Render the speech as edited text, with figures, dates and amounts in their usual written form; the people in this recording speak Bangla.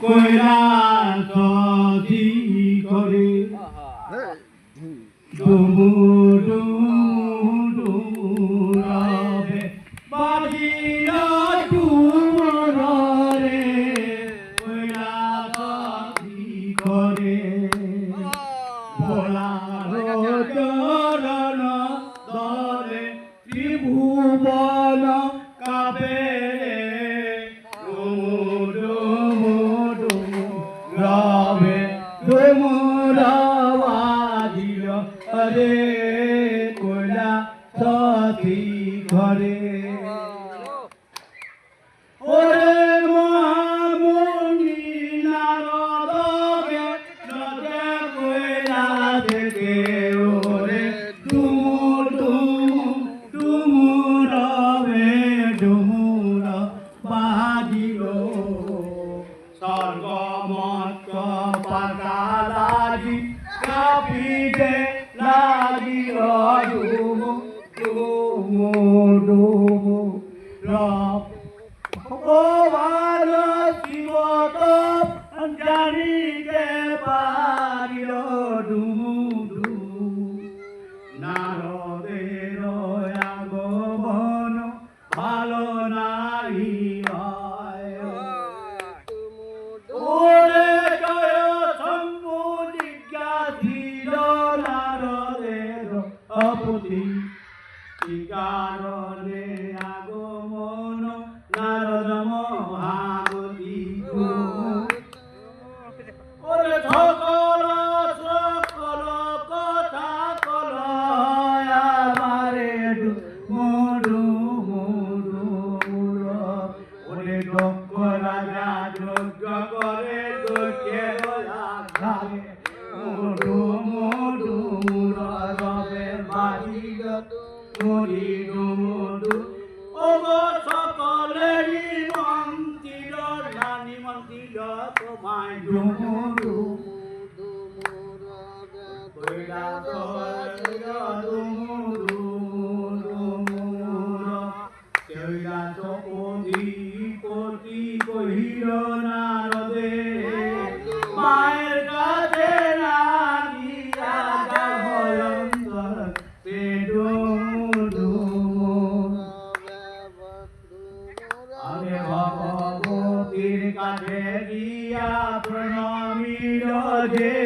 কৈলাসী করে ডুমু ডুমু ডুমুরবে বাজিল ডুমুরে কৈলাসী করে ভোলার চরণ দলে ত্রিভুবন কাবে রবে ডুমুরাবাজিল রে কৈলাসী ঘরে ওরে মহামুনি নারদকে লজে কৈলাসে ওরে ডুমু ডুমু ডুমুরবে ডুমুর বাজিল স্বর্গমত্ত পাতালাজি কাঁপিতে লাগিল ডুমু ডুমু ডুমু ভগবান শিব জানিতে পারিল ডুমু ডুমু নারদের আগমন ভালো নারী ওরে জয় শম্ভু জিজ্ঞাসিল নারদের অপতি কারণে আগমন নারদ মহাগতি ওরে সকল সকল কথা কল আমারে মরু মরু ওরে দক্ষ রাজা যজ্ঞ করে দোষে ঘাড়ে মরু মরু রবে বাজিল মরি ডুমুডু ওগো সকলেরই মন্দির রানী মন্দির তোমায় ডুমুডু কৈলাস ডুমুডু ডুমুর কৈলাস অধিপতি কহিল নারদে মায়ের কাছে রানী রাজা ভয়ঙ্কর ভগবতীর কাছে গিয়া প্রণমিল যে